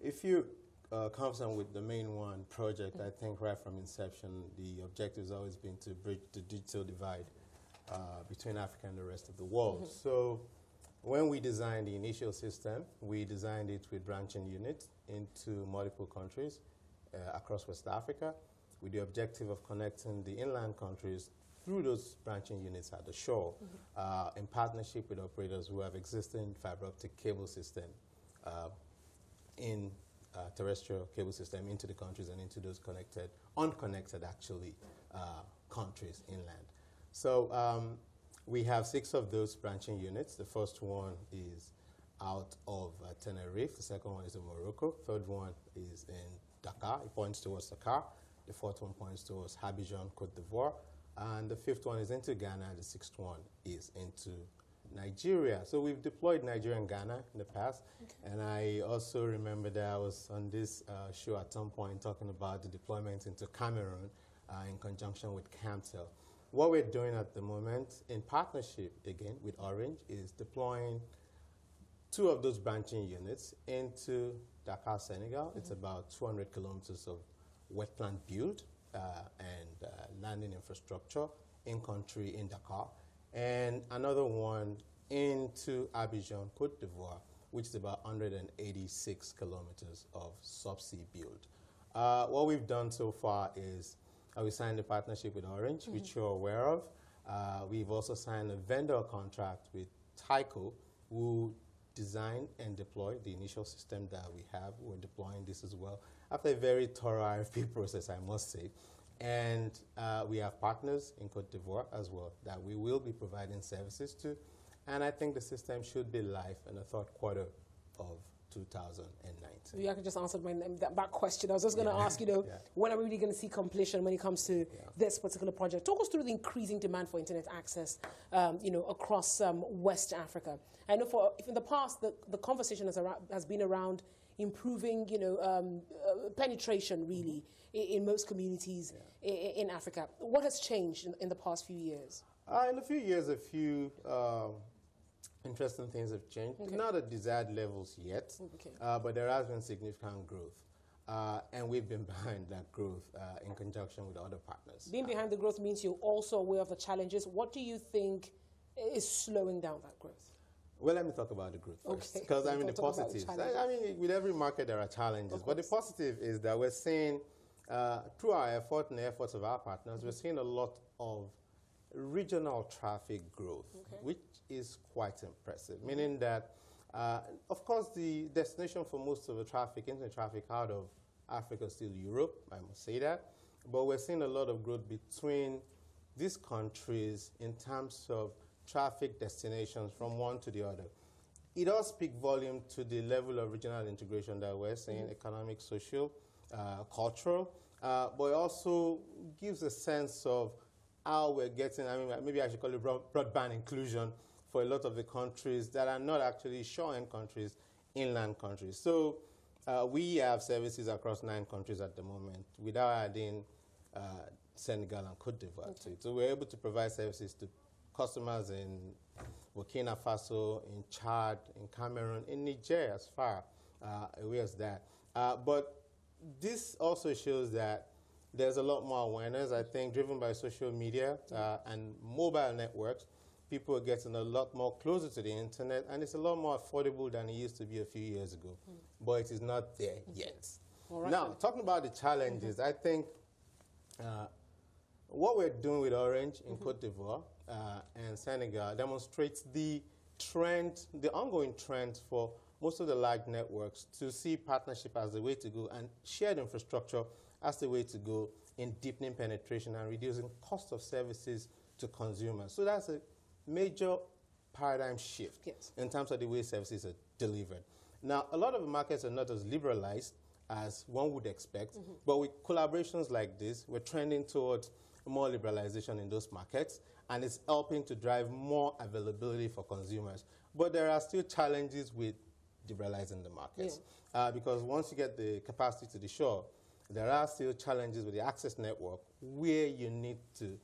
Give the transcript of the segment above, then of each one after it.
if you confident with the MainOne project, I think right from inception, the objective has always been to bridge the digital divide between Africa and the rest of the world. So when we designed the initial system, we designed it with branching units into multiple countries across West Africa, with the objective of connecting the inland countries through those branching units at the shore, in partnership with operators who have existing fiber optic cable system in terrestrial cable system into the countries and into those connected, unconnected actually, countries inland. So we have 6 of those branching units. The first one is out of Tenerife. The second one is in Morocco. Third one is in Dakar. It points towards Dakar. The fourth one points towards Abidjan, Cote d'Ivoire. And the fifth one is into Ghana. And the sixth one is into Nigeria. So we've deployed Nigeria and Ghana in the past. Okay. And I also remember that I was on this show at some point talking about the deployment into Cameroon in conjunction with Camtel. What we're doing at the moment, in partnership, again, with Orange, is deploying 2 of those branching units into Dakar, Senegal. It's about 200 kilometers of wetland build and landing infrastructure in country in Dakar. And another one into Abidjan, Cote d'Ivoire, which is about 186 kilometers of subsea build. What we've done so far is we signed a partnership with Orange, which you're aware of. We've also signed a vendor contract with Tyco, who designed and deployed the initial system that we have. We're deploying this as well after a very thorough RFP process, I must say. And we have partners in Cote d'Ivoire as well that we will be providing services to. And I think the system should be live in the third quarter of 2019. You actually just answered that question. I was just going to ask, when are we really going to see completion when it comes to this particular project? Talk us through the increasing demand for internet access, across West Africa. I know if in the past the conversation has been around improving, penetration really in most communities in Africa. What has changed in the past few years? In a few years, a few interesting things have changed. Okay. Not at desired levels yet, but there has been significant growth. And we've been behind that growth in conjunction with other partners. Being behind the growth means you're also aware of the challenges. What do you think is slowing down that growth? Well, let me talk about the growth first. Because, I mean, the positives. I mean, with every market there are challenges. But the positive is that we're seeing, through our effort and the efforts of our partners, we're seeing a lot of regional traffic growth, which is quite impressive, meaning that, of course, the destination for most of the traffic, internet traffic out of Africa is still Europe, I must say that, but we're seeing a lot of growth between these countries in terms of traffic destinations from one to the other. It does speak volume to the level of regional integration that we're seeing, economic, social, cultural, but it also gives a sense of how we're getting, I mean, maybe I should call it broadband inclusion for a lot of the countries that are not actually shore-end countries, inland countries. So we have services across 9 countries at the moment without adding Senegal and Cote d'Ivoire to it. So we're able to provide services to customers in Burkina Faso, in Chad, in Cameroon, in Niger, as far away as that. But this also shows that there's a lot more awareness, I think, driven by social media and mobile networks. People are getting a lot more closer to the internet, and it's a lot more affordable than it used to be a few years ago. But it is not there yet. Right. Now, talking about the challenges, I think what we're doing with Orange in Cote d'Ivoire and Senegal demonstrates the trend, the ongoing trend for most of the large networks to see partnership as the way to go and shared infrastructure as the way to go in deepening penetration and reducing cost of services to consumers. So that's a major paradigm shift in terms of the way services are delivered. Now, a lot of the markets are not as liberalized as one would expect, but with collaborations like this, we're trending towards more liberalization in those markets, and it's helping to drive more availability for consumers. But there are still challenges with liberalizing the markets, because once you get the capacity to the shore, there are still challenges with the access network where you need to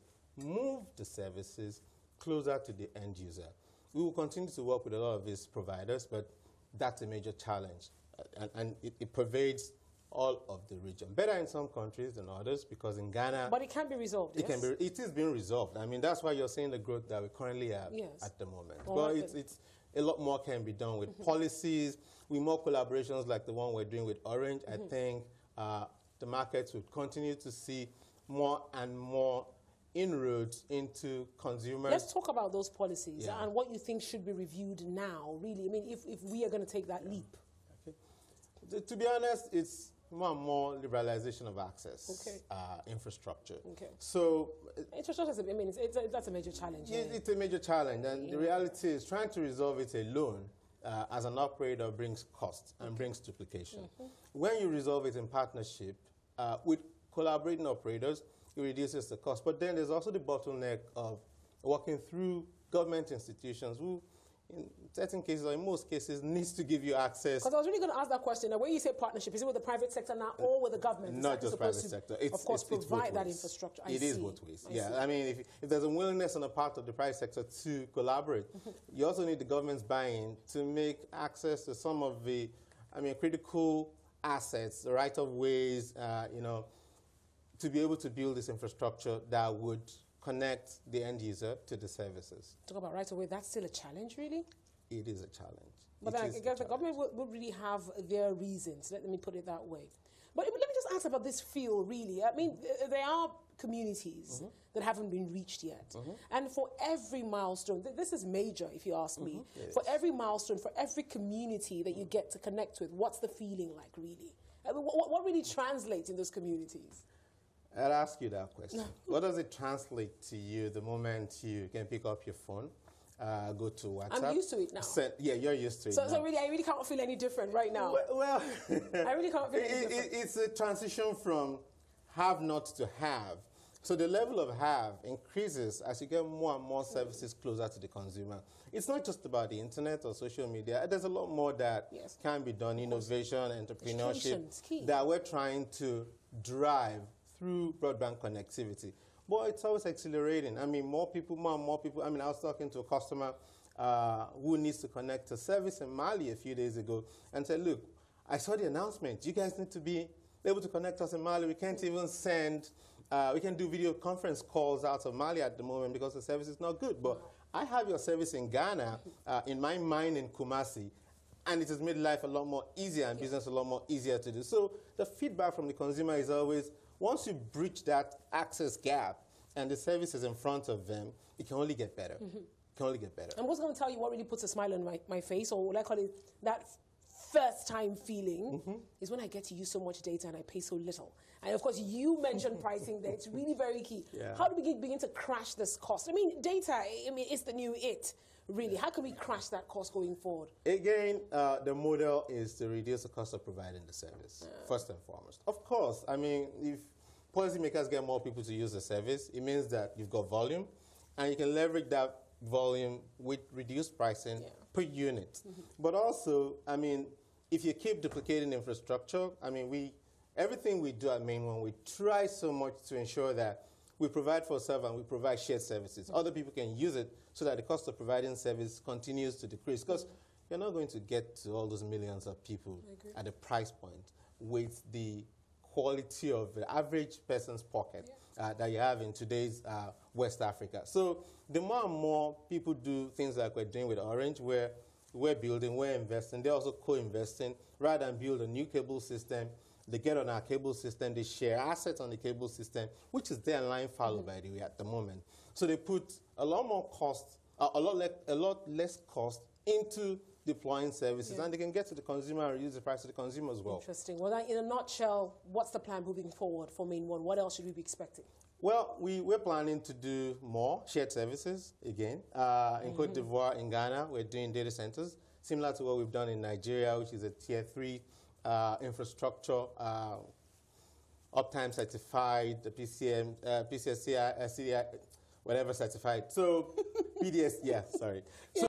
move the services closer to the end user. We will continue to work with a lot of these providers, but that's a major challenge and it pervades all of the region. Better in some countries than others, because in Ghana... But it can be resolved, yes? It is being resolved. I mean, that's why you're seeing the growth that we currently have at the moment. But it's a lot more can be done with policies, with more collaborations like the one we're doing with Orange. I think the markets would continue to see more and more inroads into consumers. Let's talk about those policies and what you think should be reviewed now, really. I mean, if we are going to take that leap. Okay. To be honest, it's more and more liberalization of access, infrastructure. Okay. So infrastructure, I mean, that's a major challenge. It's a major challenge, and the reality is trying to resolve it alone as an operator brings cost and brings duplication. When you resolve it in partnership with collaborating operators, it reduces the cost. But then there's also the bottleneck of working through government institutions who, in certain cases, or in most cases, needs to give you access. Because I was really going to ask that question. Now, when you say partnership, is it with the private sector now or with the government? Not just private sector. It's, of course, it's provide that infrastructure. It is both ways. I mean, if there's a willingness on the part of the private sector to collaborate, you also need the government's buy-in to make access to some of the, critical assets, the right-of-ways, to be able to build this infrastructure that would connect the end user to the services. Talk about right away, that's still a challenge, really? It is a challenge. But then I guess the government would really have their reasons, let me put it that way. But let me just ask about this field, really. I mean, there are communities that haven't been reached yet. And for every milestone, this is major if you ask me, for every milestone, for every community that you get to connect with, what's the feeling like, really? I mean, what really translates in those communities? I'll ask you that question. What does it translate to you the moment you can pick up your phone, go to WhatsApp? I'm used to it now. Yeah, you're used to it now. So really, I really can't feel any different right now. Well, I really can't feel any different. It's a transition from have not to have. So the level of have increases as you get more and more services closer to the consumer. It's not just about the internet or social media. There's a lot more that can be done, innovation, entrepreneurship, that we're trying to drive through broadband connectivity. But it's always accelerating. I mean, more and more people. I mean, I was talking to a customer who needs to connect to service in Mali a few days ago and said, look, I saw the announcement. You guys need to be able to connect us in Mali. We can't even send, we can do video conference calls out of Mali at the moment because the service is not good. But I have your service in Ghana, in my mine in Kumasi, and it has made life a lot more easier and business a lot more easier to do. So the feedback from the consumer is always, once you breach that access gap and the service is in front of them, it can only get better. It can only get better. And what's going to tell you what really puts a smile on my face, or what I call it that first time feeling, is when I get to use so much data and I pay so little. And of course, you mentioned pricing there. It's really very key. How do we begin to crash this cost? I mean, data, it's the new it. Really, how can we crash that cost going forward? Again, the model is to reduce the cost of providing the service, first and foremost. Of course, I mean, if policymakers get more people to use the service, it means that you've got volume, and you can leverage that volume with reduced pricing per unit. But also, I mean, if you keep duplicating infrastructure, I mean, everything we do at MainOne, we try so much to ensure that we provide for self and we provide shared services. Other people can use it so that the cost of providing service continues to decrease. Because you're not going to get to all those millions of people at a price point with the quality of the average person's pocket that you have in today's West Africa. So the more and more people do things like we're doing with Orange, where we're building, we're investing, they're also co-investing, rather than build a new cable system. They get on our cable system, they share assets on the cable system, which is their line fallow, by the way, at the moment. So they put a lot more cost, a lot less cost into deploying services, and they can get to the consumer and reduce the price to the consumer as well. Interesting. Well, in a nutshell, what's the plan moving forward for MainOne? What else should we be expecting? Well, we're planning to do more shared services again. In Cote d'Ivoire, in Ghana, we're doing data centers, similar to what we've done in Nigeria, which is a tier 3 infrastructure, uptime certified, the PCSCI, CDI, whatever certified. So PDS, sorry. So